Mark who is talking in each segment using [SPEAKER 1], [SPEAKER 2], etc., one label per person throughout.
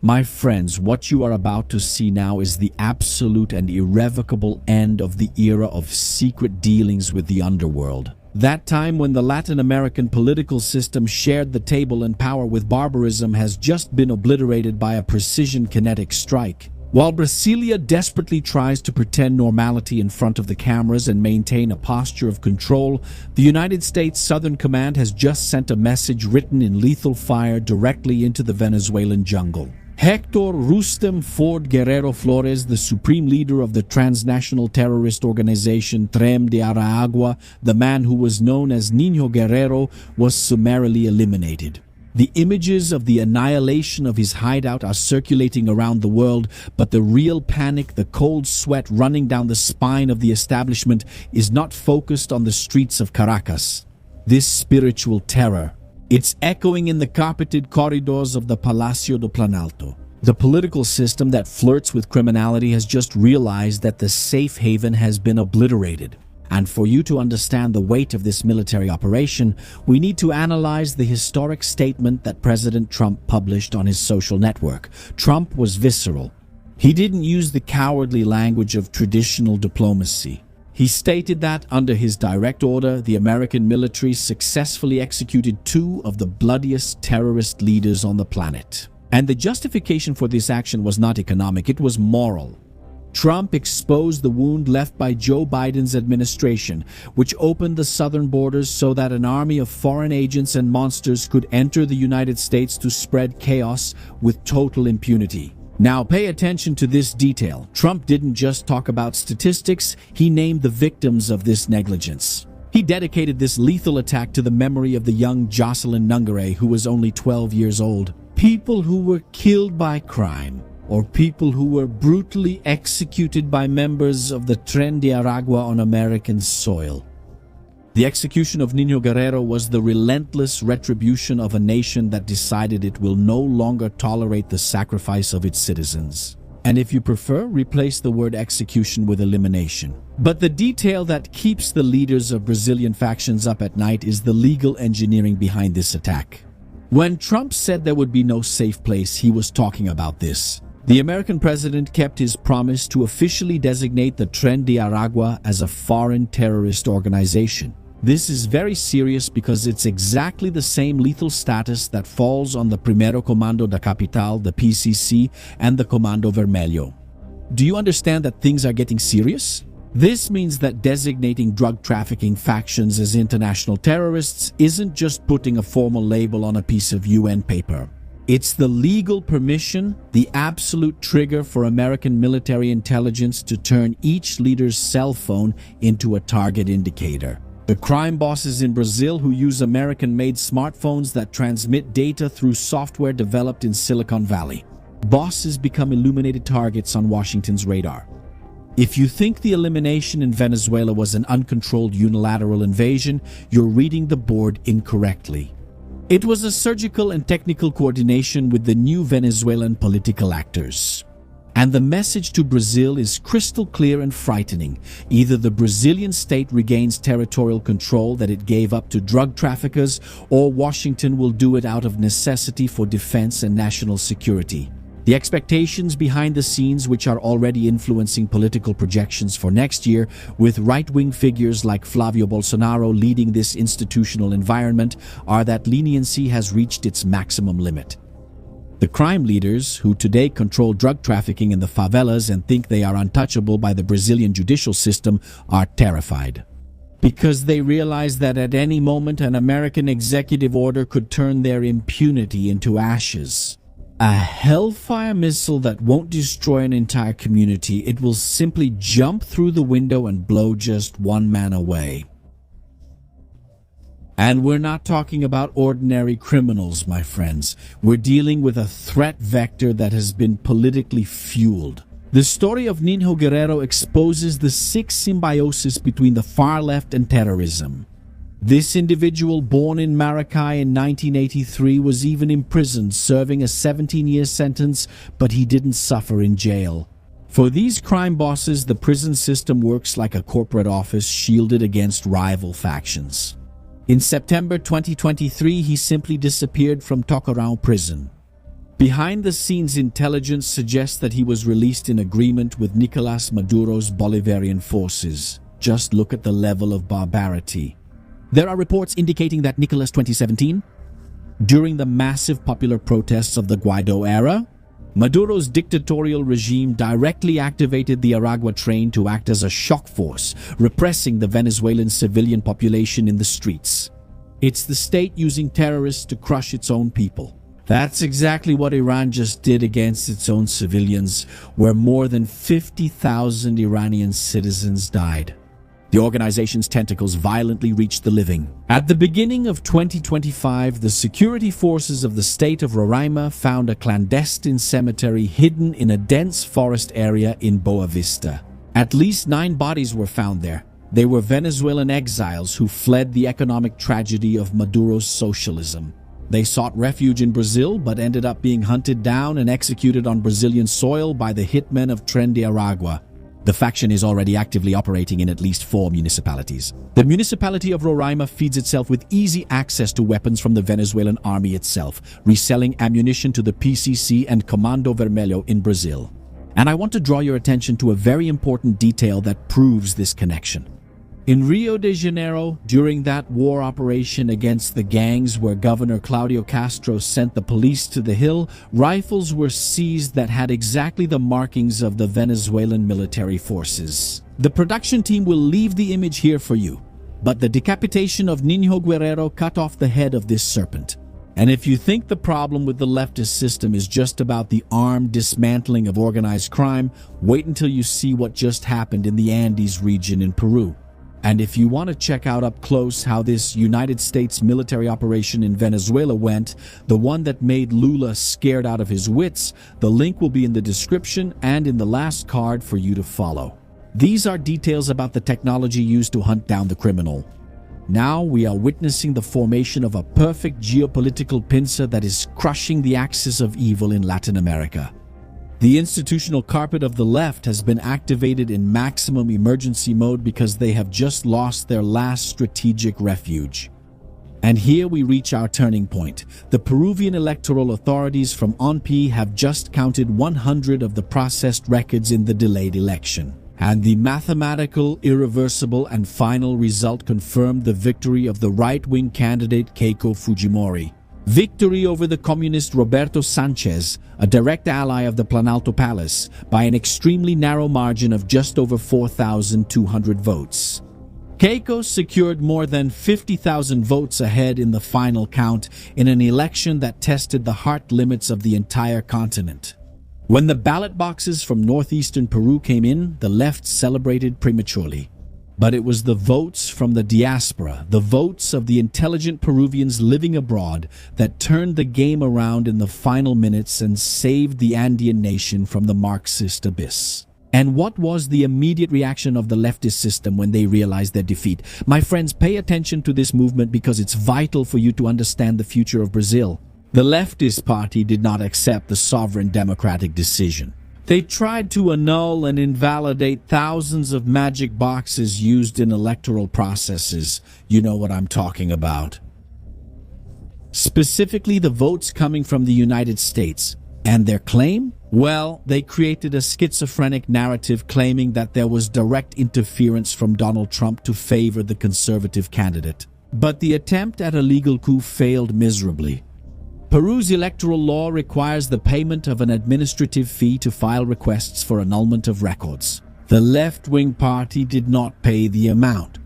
[SPEAKER 1] My friends, what you are about to see now is the absolute and irrevocable end of the era of secret dealings with the underworld. That time when the Latin American political system shared the table and power with barbarism has just been obliterated by a precision kinetic strike. While Brasilia desperately tries to pretend normality in front of the cameras and maintain a posture of control, the United States Southern Command has just sent a message written in lethal fire directly into the Venezuelan jungle. Hector Rustem Ford Guerrero Flores, the supreme leader of the transnational terrorist organization Tren de Aragua, the man who was known as Niño Guerrero, was summarily eliminated. The images of the annihilation of his hideout are circulating around the world, but the real panic, the cold sweat running down the spine of the establishment, is not focused on the streets of Caracas. This spiritual terror, it's echoing in the carpeted corridors of the Palacio do Planalto. The political system that flirts with criminality has just realized that the safe haven has been obliterated. And for you to understand the weight of this military operation, we need to analyze the historic statement that President Trump published on his social network. Trump was visceral. He didn't use the cowardly language of traditional diplomacy. He stated that, under his direct order, the American military successfully executed 2 of the bloodiest terrorist leaders on the planet. And the justification for this action was not economic, it was moral. Trump exposed the wound left by Joe Biden's administration, which opened the southern borders so that an army of foreign agents and monsters could enter the United States to spread chaos with total impunity. Now pay attention to this detail. Trump didn't just talk about statistics, he named the victims of this negligence. He dedicated this lethal attack to the memory of the young Jocelyn Nungare, who was only 12 years old. People who were killed by crime, or people who were brutally executed by members of the Tren de Aragua on American soil. The execution of Niño Guerrero was the relentless retribution of a nation that decided it will no longer tolerate the sacrifice of its citizens. And if you prefer, replace the word execution with elimination. But the detail that keeps the leaders of Brazilian factions up at night is the legal engineering behind this attack. When Trump said there would be no safe place, he was talking about this. The American president kept his promise to officially designate the Tren de Aragua as a foreign terrorist organization. This is very serious because it's exactly the same lethal status that falls on the Primero Comando da Capital, the PCC, and the Comando Vermelho. Do you understand that things are getting serious? This means that designating drug trafficking factions as international terrorists isn't just putting a formal label on a piece of UN paper. It's the legal permission, the absolute trigger for American military intelligence to turn each leader's cell phone into a target indicator. The crime bosses in Brazil who use American-made smartphones that transmit data through software developed in Silicon Valley. Bosses become illuminated targets on Washington's radar. If you think the elimination in Venezuela was an uncontrolled unilateral invasion, you're reading the board incorrectly. It was a surgical and technical coordination with the new Venezuelan political actors. And the message to Brazil is crystal clear and frightening. Either the Brazilian state regains territorial control that it gave up to drug traffickers, or Washington will do it out of necessity for defense and national security. The expectations behind the scenes, which are already influencing political projections for next year, with right-wing figures like Flavio Bolsonaro leading this institutional environment, are that leniency has reached its maximum limit. The crime leaders, who today control drug trafficking in the favelas and think they are untouchable by the Brazilian judicial system, are terrified. Because they realize that at any moment an American executive order could turn their impunity into ashes. A hellfire missile that won't destroy an entire community, it will simply jump through the window and blow just one man away. And we're not talking about ordinary criminals, my friends. We're dealing with a threat vector that has been politically fueled. The story of Niño Guerrero exposes the sick symbiosis between the far left and terrorism. This individual, born in Maracay in 1983, was even imprisoned, serving a 17-year sentence, but he didn't suffer in jail. For these crime bosses, the prison system works like a corporate office shielded against rival factions. In September 2023, he simply disappeared from Tucumã prison. Behind-the-scenes intelligence suggests that he was released in agreement with Nicolas Maduro's Bolivarian forces. Just look at the level of barbarity. There are reports indicating that Nicolas 2017, during the massive popular protests of the Guaido era, Maduro's dictatorial regime directly activated the Aragua Tren to act as a shock force, repressing the Venezuelan civilian population in the streets. It's the state using terrorists to crush its own people. That's exactly what Iran just did against its own civilians, where more than 50,000 Iranian citizens died. The organization's tentacles violently reached the living. At the beginning of 2025, the security forces of the state of Roraima found a clandestine cemetery hidden in a dense forest area in Boa Vista. At least 9 bodies were found there. They were Venezuelan exiles who fled the economic tragedy of Maduro's socialism. They sought refuge in Brazil but ended up being hunted down and executed on Brazilian soil by the hitmen of Tren de Aragua. The faction is already actively operating in at least 4 municipalities. The municipality of Roraima feeds itself with easy access to weapons from the Venezuelan army itself, reselling ammunition to the PCC and Comando Vermelho in Brazil. And I want to draw your attention to a very important detail that proves this connection. In Rio de Janeiro, during that war operation against the gangs where Governor Claudio Castro sent the police to the hill, rifles were seized that had exactly the markings of the Venezuelan military forces. The production team will leave the image here for you, but the decapitation of Niño Guerrero cut off the head of this serpent. And if you think the problem with the leftist system is just about the armed dismantling of organized crime, wait until you see what just happened in the Andes region in Peru. And if you want to check out up close how this United States military operation in Venezuela went, the one that made Lula scared out of his wits, the link will be in the description and in the last card for you to follow. These are details about the technology used to hunt down the criminal. Now we are witnessing the formation of a perfect geopolitical pincer that is crushing the axis of evil in Latin America. The institutional carpet of the left has been activated in maximum emergency mode because they have just lost their last strategic refuge. And here we reach our turning point. The Peruvian electoral authorities from ONP have just counted 100 of the processed records in the delayed election. And the mathematical, irreversible, and final result confirmed the victory of the right-wing candidate Keiko Fujimori. Victory over the communist Roberto Sanchez, a direct ally of the Planalto Palace, by an extremely narrow margin of just over 4,200 votes. Keiko secured more than 50,000 votes ahead in the final count in an election that tested the heart limits of the entire continent. When the ballot boxes from northeastern Peru came in, the left celebrated prematurely. But it was the votes from the diaspora, the votes of the intelligent Peruvians living abroad, that turned the game around in the final minutes and saved the Andean nation from the Marxist abyss. And what was the immediate reaction of the leftist system when they realized their defeat? My friends, pay attention to this movement because it's vital for you to understand the future of Brazil. The leftist party did not accept the sovereign democratic decision. They tried to annul and invalidate thousands of magic boxes used in electoral processes. You know what I'm talking about. Specifically, the votes coming from the United States. And their claim? Well, they created a schizophrenic narrative claiming that there was direct interference from Donald Trump to favor the conservative candidate. But the attempt at a legal coup failed miserably. Peru's electoral law requires the payment of an administrative fee to file requests for annulment of records. The left-wing party did not pay the amount,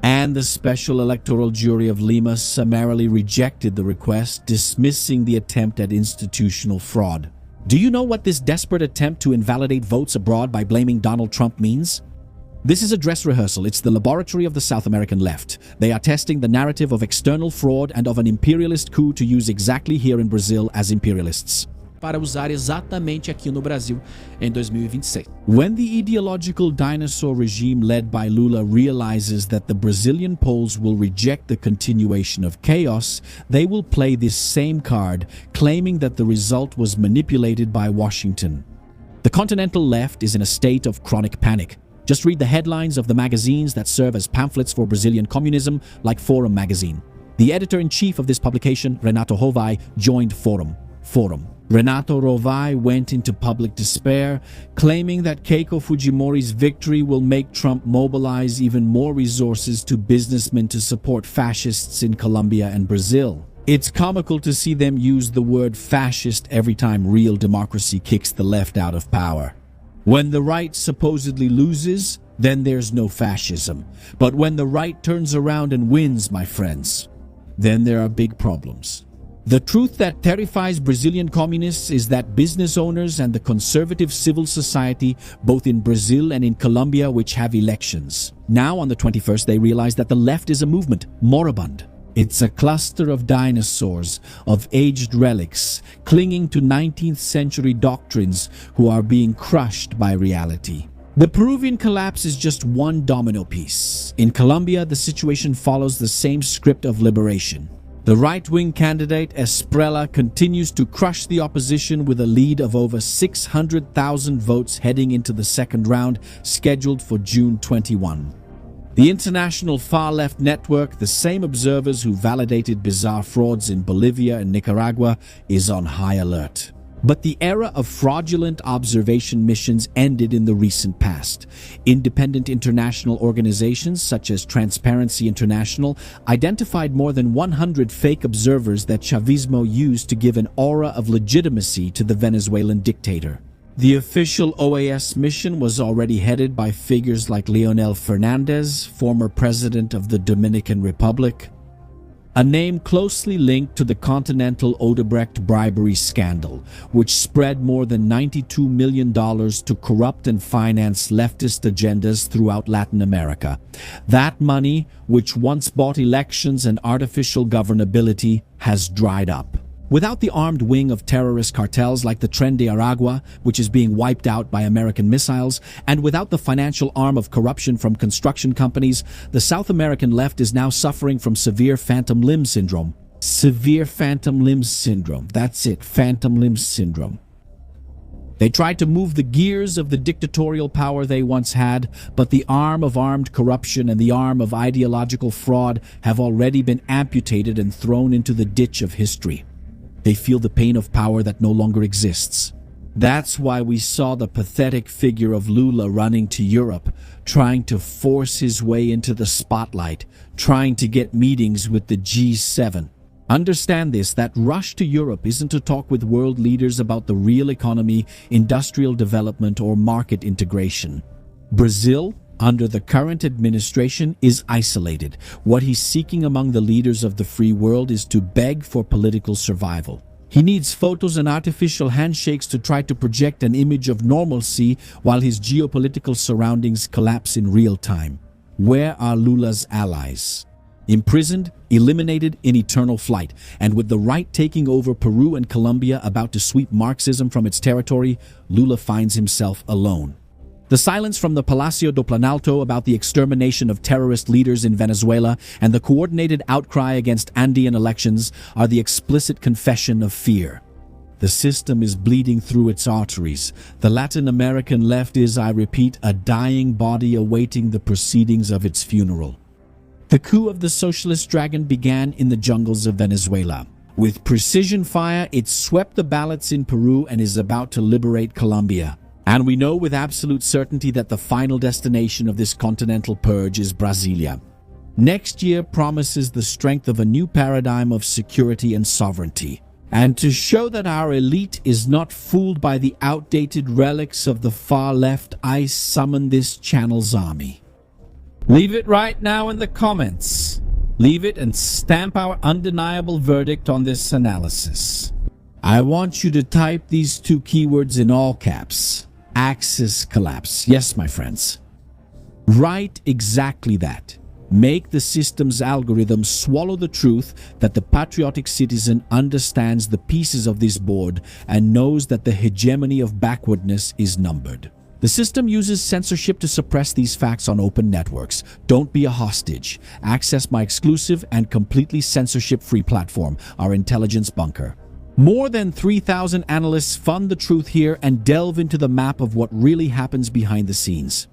[SPEAKER 1] and the Special Electoral Jury of Lima summarily rejected the request, dismissing the attempt at institutional fraud. Do you know what this desperate attempt to invalidate votes abroad by blaming Donald Trump means? This is a dress rehearsal. It's the laboratory of the South American left. They are testing the narrative of external fraud and of an imperialist coup to use exactly here in Brazil as imperialists.
[SPEAKER 2] Para usar exatamente aqui no Brasil em 2026.
[SPEAKER 1] When the ideological dinosaur regime led by Lula realizes that the Brazilian polls will reject the continuation of chaos, they will play this same card, claiming that the result was manipulated by Washington. The continental left is in a state of chronic panic. Just read the headlines of the magazines that serve as pamphlets for Brazilian communism, like Forum magazine. The editor-in-chief of this publication, Renato Rovai, joined Forum. Renato Rovai went into public despair, claiming that Keiko Fujimori's victory will make Trump mobilize even more resources to businessmen to support fascists in Colombia and Brazil. It's comical to see them use the word fascist every time real democracy kicks the left out of power. When the right supposedly loses, then there's no fascism. But when the right turns around and wins, my friends, then there are big problems. The truth that terrifies Brazilian communists is that business owners and the conservative civil society, both in Brazil and in Colombia, which have elections. Now, on the 21st, they realize that the left is a movement, moribund. It's a cluster of dinosaurs, of aged relics, clinging to 19th century doctrines who are being crushed by reality. The Peruvian collapse is just one domino piece. In Colombia, the situation follows the same script of liberation. The right-wing candidate Esprella continues to crush the opposition with a lead of over 600,000 votes heading into the second round, scheduled for June 21. The international far-left network, the same observers who validated bizarre frauds in Bolivia and Nicaragua, is on high alert. But the era of fraudulent observation missions ended in the recent past. Independent international organizations such as Transparency International identified more than 100 fake observers that Chavismo used to give an aura of legitimacy to the Venezuelan dictator. The official OAS mission was already headed by figures like Leonel Fernandez, former president of the Dominican Republic, a name closely linked to the Continental Odebrecht bribery scandal, which spread more than $92 million to corrupt and finance leftist agendas throughout Latin America. That money, which once bought elections and artificial governability, has dried up. Without the armed wing of terrorist cartels like the Tren de Aragua, which is being wiped out by American missiles, and without the financial arm of corruption from construction companies, the South American left is now suffering from severe phantom limb syndrome. Severe phantom limb syndrome. That's it, phantom limb syndrome. They tried to move the gears of the dictatorial power they once had, but the arm of armed corruption and the arm of ideological fraud have already been amputated and thrown into the ditch of history. They feel the pain of power that no longer exists. That's why we saw the pathetic figure of Lula running to Europe, trying to force his way into the spotlight, trying to get meetings with the G7. Understand this, that rush to Europe isn't to talk with world leaders about the real economy, industrial development, or market integration. Brazil, under the current administration, is isolated. What he's seeking among the leaders of the free world is to beg for political survival. He needs photos and artificial handshakes to try to project an image of normalcy while his geopolitical surroundings collapse in real time. Where are Lula's allies? Imprisoned, eliminated, in eternal flight, and with the right taking over Peru and Colombia about to sweep Marxism from its territory, Lula finds himself alone. The silence from the Palacio do Planalto about the extermination of terrorist leaders in Venezuela and the coordinated outcry against Andean elections are the explicit confession of fear. The system is bleeding through its arteries. The Latin American left is, I repeat, a dying body awaiting the proceedings of its funeral. The coup of the socialist dragon began in the jungles of Venezuela. With precision fire, it swept the ballots in Peru and is about to liberate Colombia. And we know with absolute certainty that the final destination of this continental purge is Brasilia. Next year promises the strength of a new paradigm of security and sovereignty. And to show that our elite is not fooled by the outdated relics of the far left, I summon this channel's army. Leave it right now in the comments. Leave it and stamp our undeniable verdict on this analysis. I want you to type these two keywords in all caps. Axis collapse. Yes, my friends. Write exactly that. Make the system's algorithm swallow the truth that the patriotic citizen understands the pieces of this board and knows that the hegemony of backwardness is numbered. The system uses censorship to suppress these facts on open networks. Don't be a hostage. Access my exclusive and completely censorship-free platform, our intelligence bunker. More than 3,000 analysts fund the truth here and delve into the map of what really happens behind the scenes.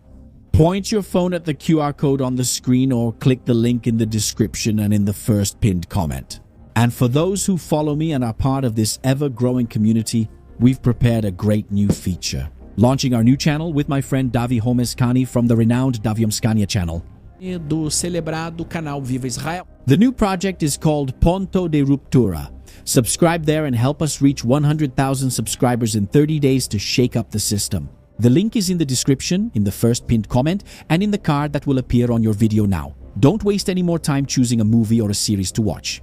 [SPEAKER 1] Point your phone at the QR code on the screen or click the link in the description and in the first pinned comment. And for those who follow me and are part of this ever-growing community, we've prepared a great new feature. Launching our new channel with my friend Davi Homeskani from the renowned Davi Homeskania channel.
[SPEAKER 2] Do celebrado canal Viva Israel.
[SPEAKER 1] The new project is called Ponto de Ruptura. Subscribe there and help us reach 100,000 subscribers in 30 days to shake up the system. The link is in the description, in the first pinned comment, and in the card that will appear on your video now. Don't waste any more time choosing a movie or a series to watch.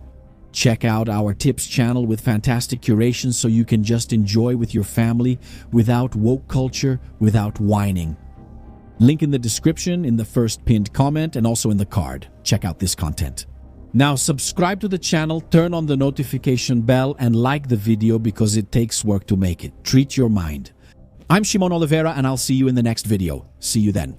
[SPEAKER 1] Check out our tips channel with fantastic curation so you can just enjoy with your family without woke culture, without whining. Link in the description, in the first pinned comment, and also in the card. Check out this content. Now subscribe to the channel, turn on the notification bell, and like the video because it takes work to make it. Treat your mind. I'm Shimon Oliveira and I'll see you in the next video. See you then.